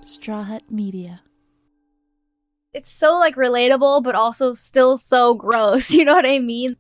Straw Hut Media. It's so like relatable, but also still so gross. You know what I mean?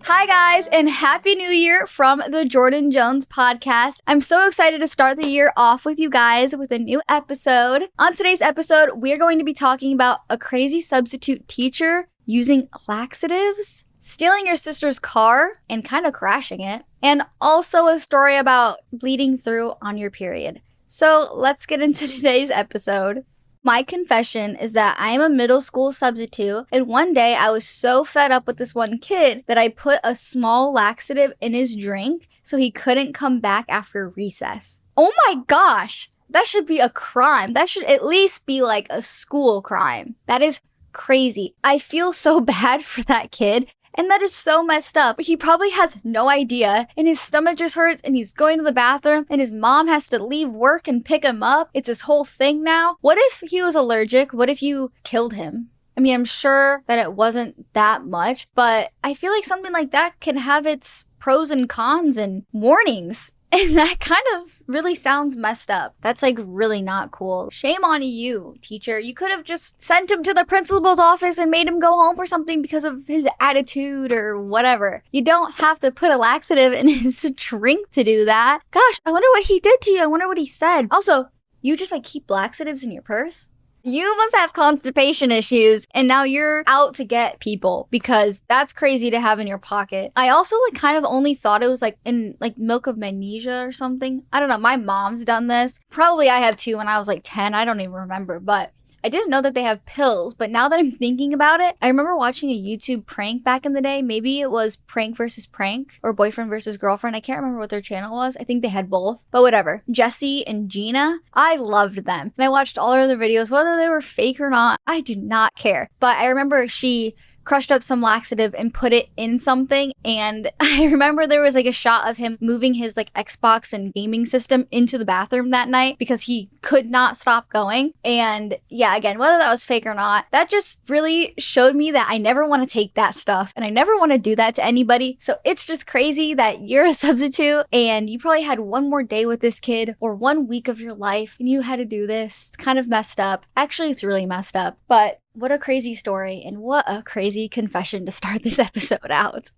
Hi guys, and Happy New Year from the Jordyn Jones podcast. I'm so excited to start the year off with you guys with a new episode. On today's episode, we're going to be talking about a crazy substitute teacher using laxatives, stealing your sister's car and kind of crashing it, and also a story about bleeding through on your period. So let's get into today's episode. My confession is that I am a middle school substitute, and one day I was so fed up with this one kid that I put a small laxative in his drink so he couldn't come back after recess. Oh my gosh! That should be a crime. That should at least be like a school crime. That is crazy. I feel so bad for that kid. And that is so messed up. He probably has no idea, and his stomach just hurts, and he's going to the bathroom, and his mom has to leave work and pick him up. It's this whole thing now. What if he was allergic? What if you killed him? I mean, I'm sure that it wasn't that much, but I feel like something like that can have its pros and cons and warnings. And that kind of really sounds messed up. That's like really not cool. Shame on you, teacher. You could have just sent him to the principal's office and made him go home or something because of his attitude or whatever. You don't have to put a laxative in his drink to do that. Gosh, I wonder what he did to you. I wonder what he said. Also, you just like keep laxatives in your purse? You must have constipation issues, and now you're out to get people because that's crazy to have in your pocket. I also like kind of only thought it was like in like milk of magnesia or something. I don't know. My mom's done this. Probably I have too when I was like 10. I don't even remember, but I didn't know that they have pills, but now that I'm thinking about it, I remember watching a YouTube prank back in the day. Maybe it was Prank versus Prank or Boyfriend versus Girlfriend. I can't remember what their channel was. I think they had both, but whatever. Jesse and Gina, I loved them. And I watched all of their videos, whether they were fake or not. I do not care. But I remember she crushed up some laxative and put it in something, and I remember there was like a shot of him moving his like Xbox and gaming system into the bathroom that night because he could not stop going. And yeah, again, whether that was fake or not, that just really showed me that I never want to take that stuff and I never want to do that to anybody. So it's just crazy that you're a substitute and you probably had one more day with this kid or 1 week of your life and you had to do this. It's kind of messed up. Actually, it's really messed up, but what a crazy story and what a crazy confession to start this episode out.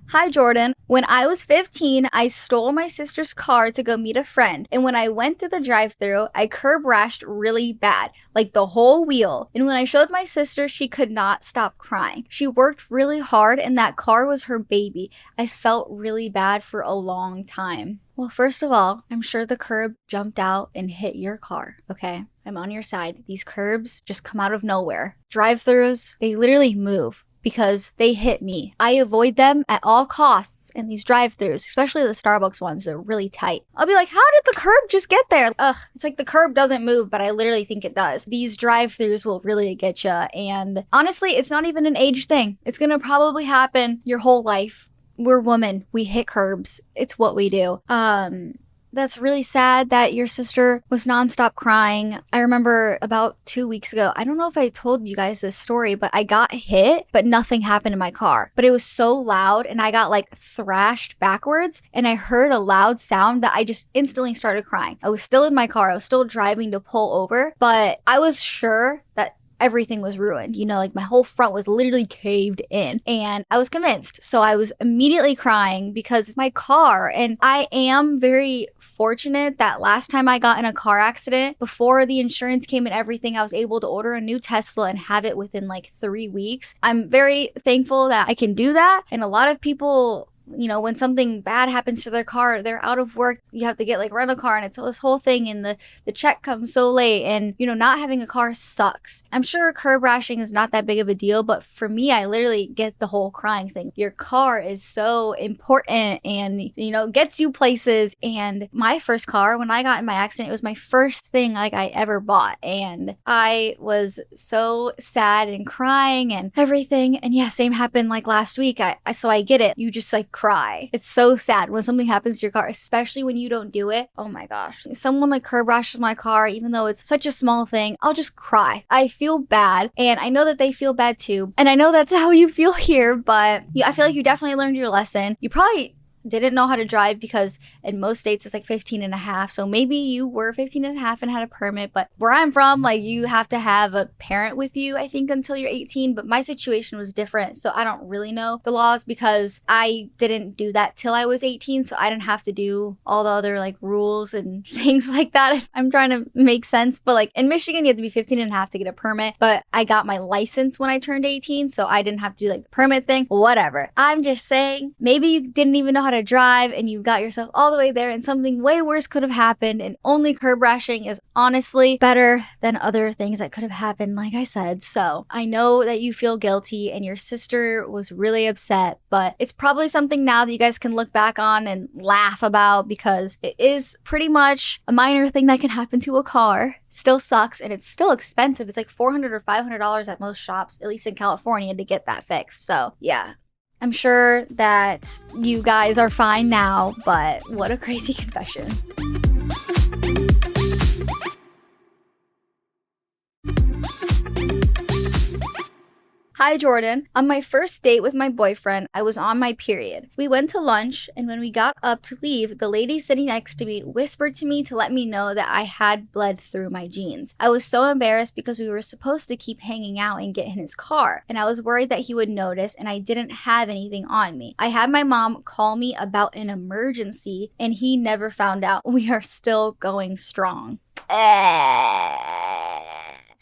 Hi, Jordyn. When I was 15, I stole my sister's car to go meet a friend. And when I went through the drive-thru, I curb rashed really bad, like the whole wheel. And when I showed my sister, she could not stop crying. She worked really hard and that car was her baby. I felt really bad for a long time. Well, first of all, I'm sure the curb jumped out and hit your car, okay? I'm on your side. These curbs just come out of nowhere. Drive-thrus, they literally move because they hit me. I avoid them at all costs in these drive-thrus, especially the Starbucks ones. They're really tight. I'll be like, how did the curb just get there? Ugh, it's like the curb doesn't move, but I literally think it does. These drive-thrus will really get you. And honestly, it's not even an age thing. It's gonna probably happen your whole life. We're women. We hit curbs. It's what we do. That's really sad that your sister was nonstop crying. I remember about 2 weeks ago, I don't know if I told you guys this story, but I got hit, but nothing happened in my car. But it was so loud and I got like thrashed backwards and I heard a loud sound that I just instantly started crying. I was still in my car. I was still driving to pull over, but I was sure that everything was ruined. You know, like my whole front was literally caved in and I was convinced. So I was immediately crying because it's my car. And I am very fortunate that last time I got in a car accident, before the insurance came and everything, I was able to order a new Tesla and have it within like 3 weeks. I'm very thankful that I can do that. And a lot of people, you know, when something bad happens to their car, they're out of work, you have to get like rent a car and it's this whole thing and the check comes so late and, you know, not having a car sucks. I'm sure curb rashing is not that big of a deal, but for me, I literally get the whole crying thing. Your car is so important and, you know, gets you places. And my first car, when I got in my accident, it was my first thing like I ever bought. And I was so sad and crying and everything. And yeah, same happened like last week. So I get it. You just like cry. It's so sad when something happens to your car, especially when you don't do it. Oh my gosh. Someone like curb rashes my car, even though it's such a small thing, I'll just cry. I feel bad, and I know that they feel bad too. And I know that's how you feel here, but yeah, I feel like you definitely learned your lesson. You probably didn't know how to drive because in most states it's like 15 and a half. So maybe you were 15 and a half and had a permit, but where I'm from, like you have to have a parent with you, I think, until you're 18. But my situation was different. So I don't really know the laws because I didn't do that till I was 18. So I didn't have to do all the other like rules and things like that. I'm trying to make sense. But like in Michigan, you have to be 15 and a half to get a permit. But I got my license when I turned 18. So I didn't have to do like the permit thing, whatever. I'm just saying, maybe you didn't even know how to drive and you got yourself all the way there and something way worse could have happened, and only curb rashing is honestly better than other things that could have happened, like I said. So I know that you feel guilty and your sister was really upset, but it's probably something now that you guys can look back on and laugh about because it is pretty much a minor thing that can happen to a car. Still sucks, and it's still expensive. It's like $400 or $500 at most shops, at least in California, to get that fixed. So yeah, I'm sure that you guys are fine now, but what a crazy confession. Hi, Jordyn. On my first date with my boyfriend, I was on my period. We went to lunch, and when we got up to leave, the lady sitting next to me whispered to me to let me know that I had bled through my jeans. I was so embarrassed because we were supposed to keep hanging out and get in his car, and I was worried that he would notice, and I didn't have anything on me. I had my mom call me about an emergency, and he never found out. We are still going strong.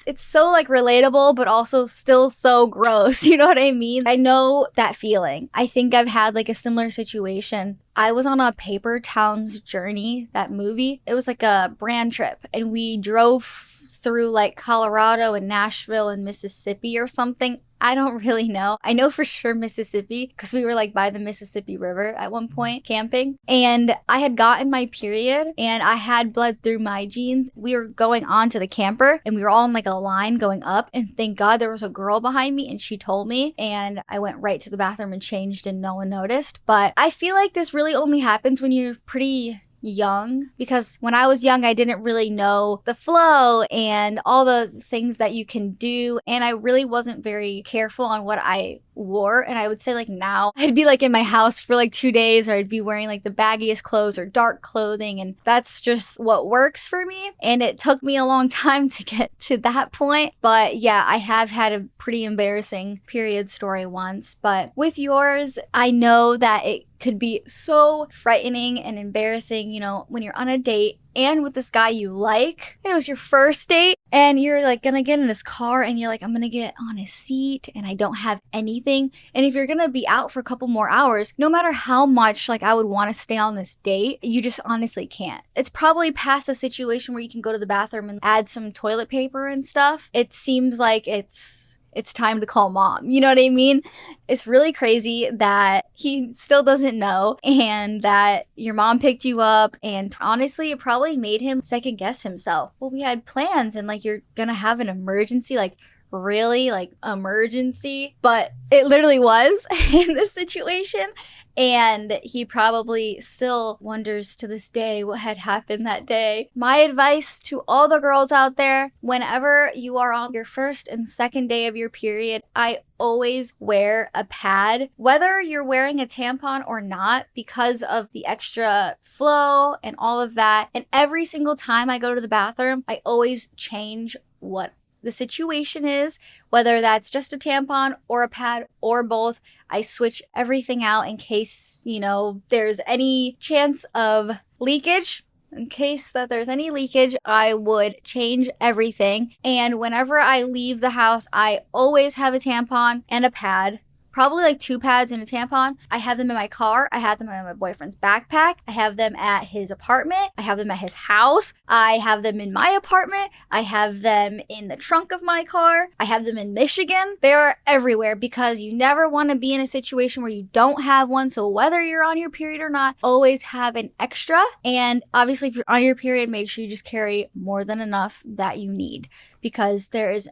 It's so like relatable, but also still so gross. You know what I mean? I know that feeling. I think I've had like a similar situation. I was on a Paper Towns Journey, that movie. It was like a brand trip, and we drove through like Colorado and Nashville and Mississippi or something. I don't really know. I know for sure Mississippi because we were like by the Mississippi River at one point camping, and I had gotten my period and I had bled through my jeans. We were going on to the camper and we were all in like a line going up, and thank God there was a girl behind me and she told me, and I went right to the bathroom and changed and no one noticed. But I feel like this really only happens when you're pretty young, because when I was young I didn't really know the flow and all the things that you can do, and I really wasn't very careful on what I wore. And I would say like now I'd be like in my house for like 2 days, or I'd be wearing like the baggiest clothes or dark clothing, and that's just what works for me. And it took me a long time to get to that point, but yeah, I have had a pretty embarrassing period story once. But with yours, I know that it could be so frightening and embarrassing, you know, when you're on a date and with this guy you like, and it was your first date, and you're like gonna get in his car and you're like, I'm gonna get on his seat and I don't have anything. And if you're gonna be out for a couple more hours, no matter how much like I would want to stay on this date, you just honestly can't. It's probably past the situation where you can go to the bathroom and add some toilet paper and stuff. It seems like it's time to call mom. You know what I mean? It's really crazy that he still doesn't know and that your mom picked you up. And honestly, it probably made him second guess himself. Well, we had plans and like you're gonna have an emergency, like really like emergency. But it literally was in this situation. And he probably still wonders to this day what had happened that day. My advice to all the girls out there, whenever you are on your first and second day of your period, I always wear a pad, whether you're wearing a tampon or not, because of the extra flow and all of that. And every single time I go to the bathroom, I always change what the situation is, whether that's just a tampon or a pad or both. I switch everything out in case, you know, there's any chance of leakage. In case that there's any leakage, I would change everything. And whenever I leave the house, I always have a tampon and a pad. Probably like 2 pads and a tampon. I have them in my car. I have them in my boyfriend's backpack. I have them at his apartment. I have them at his house. I have them in my apartment. I have them in the trunk of my car. I have them in Michigan. They are everywhere because you never want to be in a situation where you don't have one. So whether you're on your period or not, always have an extra. And obviously if you're on your period, make sure you just carry more than enough that you need. because there is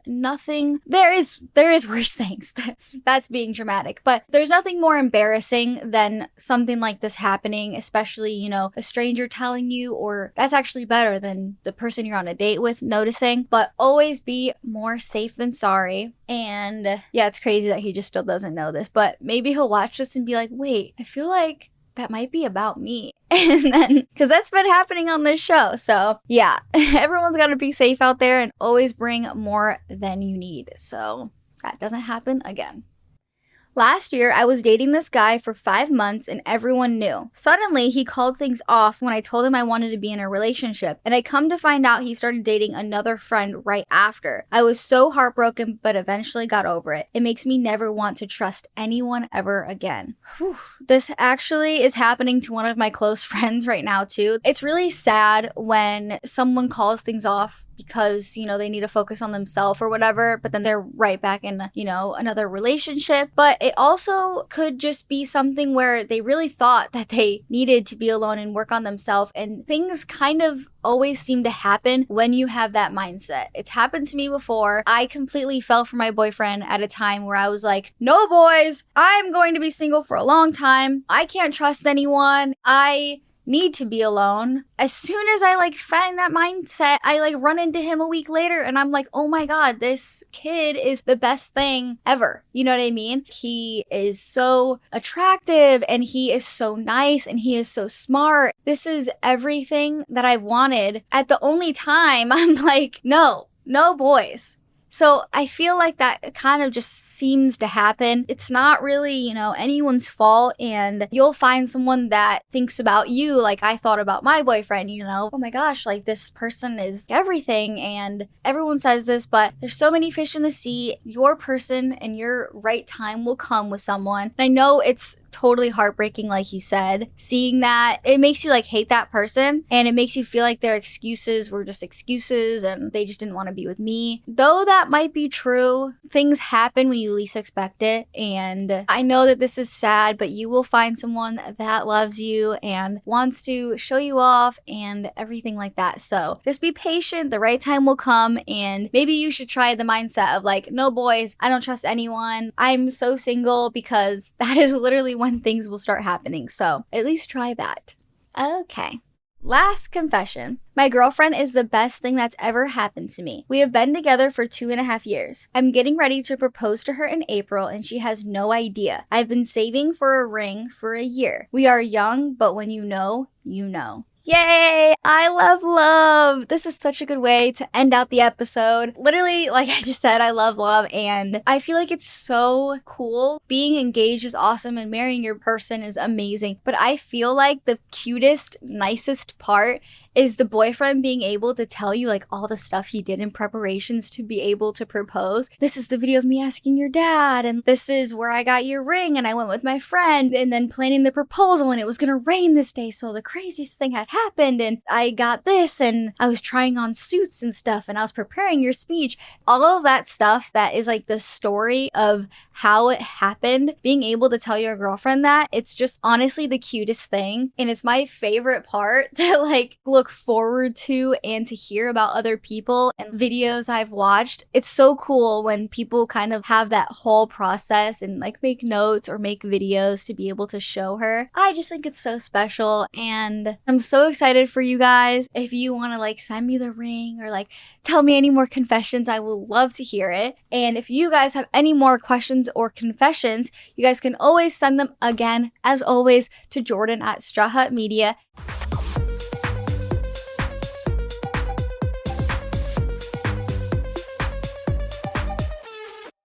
worse things. That's being dramatic, but there's nothing more embarrassing than something like this happening, especially, you know, a stranger telling you, or that's actually better than the person you're on a date with noticing. But always be more safe than sorry. And yeah, it's crazy that he just still doesn't know this, but maybe he'll watch this and be like, wait, I feel like that might be about me. And then, because that's been happening on this show. So yeah, everyone's got to be safe out there and always bring more than you need, so that doesn't happen again. Last year, I was dating this guy for 5 months and everyone knew. Suddenly, he called things off when I told him I wanted to be in a relationship, and I come to find out he started dating another friend right after. I was so heartbroken, but eventually got over it. It makes me never want to trust anyone ever again. Whew. This actually is happening to one of my close friends right now too. It's really sad when someone calls things off because, you know, they need to focus on themselves or whatever, but then they're right back in, you know, another relationship. But it also could just be something where they really thought that they needed to be alone and work on themselves, and things kind of always seem to happen when you have that mindset. It's happened to me before. I completely fell for my boyfriend at a time where I was like, no boys, I'm going to be single for a long time. I can't trust anyone. I need to be alone. As soon as I find that mindset, I run into him a week later and I'm like, oh my God, this kid is the best thing ever. You know what I mean? He is so attractive and he is so nice and he is so smart. This is everything that I've wanted. At the only time I'm like, no boys. So I feel like that kind of just seems to happen. It's not really, you know, anyone's fault, and you'll find someone that thinks about you like I thought about my boyfriend, you know. Oh my gosh, like this person is everything, and everyone says this, but there's so many fish in the sea. Your person and your right time will come with someone. And I know it's totally heartbreaking, like you said. Seeing that, it makes you hate that person, and it makes you feel like their excuses were just excuses and they just didn't want to be with me. Though that might be true, things happen when you least expect it, and I know that this is sad, but you will find someone that loves you and wants to show you off and everything like that. So just be patient, the right time will come, and maybe you should try the mindset of no boys, I don't trust anyone, I'm so single, because that is literally when things will start happening. So at least try that. Okay. Last confession. My girlfriend is the best thing that's ever happened to me. We have been together for 2.5 years. I'm getting ready to propose to her in April and she has no idea. I've been saving for a ring for a year. We are young, but when you know, you know. Yay! I love love! This is such a good way to end out the episode. Literally, like I just said, I love love, and I feel like it's so cool. Being engaged is awesome and marrying your person is amazing, but I feel like the cutest, nicest part is the boyfriend being able to tell you all the stuff he did in preparations to be able to propose. This is the video of me asking your dad, and this is where I got your ring, and I went with my friend, and then planning the proposal, and it was gonna rain this day, so the craziest thing had happened, and I got this, and I was trying on suits and stuff, and I was preparing your speech. All of that stuff that is the story of how it happened, being able to tell your girlfriend that, it's just honestly the cutest thing, and it's my favorite part to look forward to and to hear about other people and videos I've watched. It's so cool when people kind of have that whole process and make notes or make videos to be able to show her. I just think it's so special, and I'm so excited for you guys. If you want to send me the ring or tell me any more confessions, I will love to hear it. And if you guys have any more questions or confessions, you guys can always send them again, as always, to Jordyn at Straw Hut Media.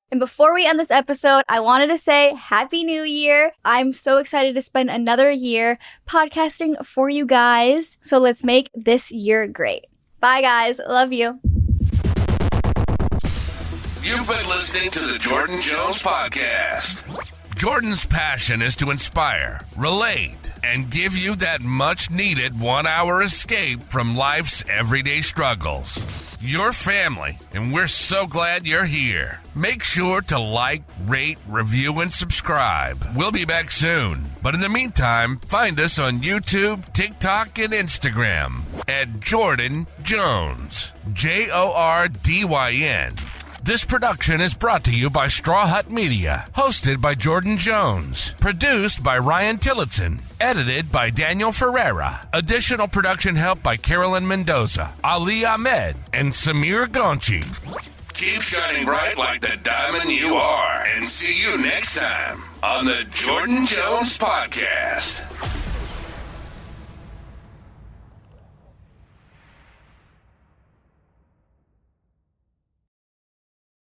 And before we end this episode, I wanted to say Happy New Year. I'm so excited to spend another year podcasting for you guys. So let's make this year great. Bye, guys. Love you. You've been listening to the Jordyn Jones Podcast. Jordyn's passion is to inspire, relate, and give you that much-needed one-hour escape from life's everyday struggles. your family, and we're so glad you're here. Make sure to like, rate, review, and subscribe. We'll be back soon. But in the meantime, find us on YouTube, TikTok, and Instagram at Jordyn Jones. Jordyn. This production is brought to you by Straw Hut Media, hosted by Jordyn Jones, produced by Ryan Tillotson, edited by Daniel Ferreira. Additional production help by Carolyn Mendoza, Ali Ahmed, and Samir Gonchi. Keep shining bright like the diamond you are, and see you next time on the Jordyn Jones Podcast.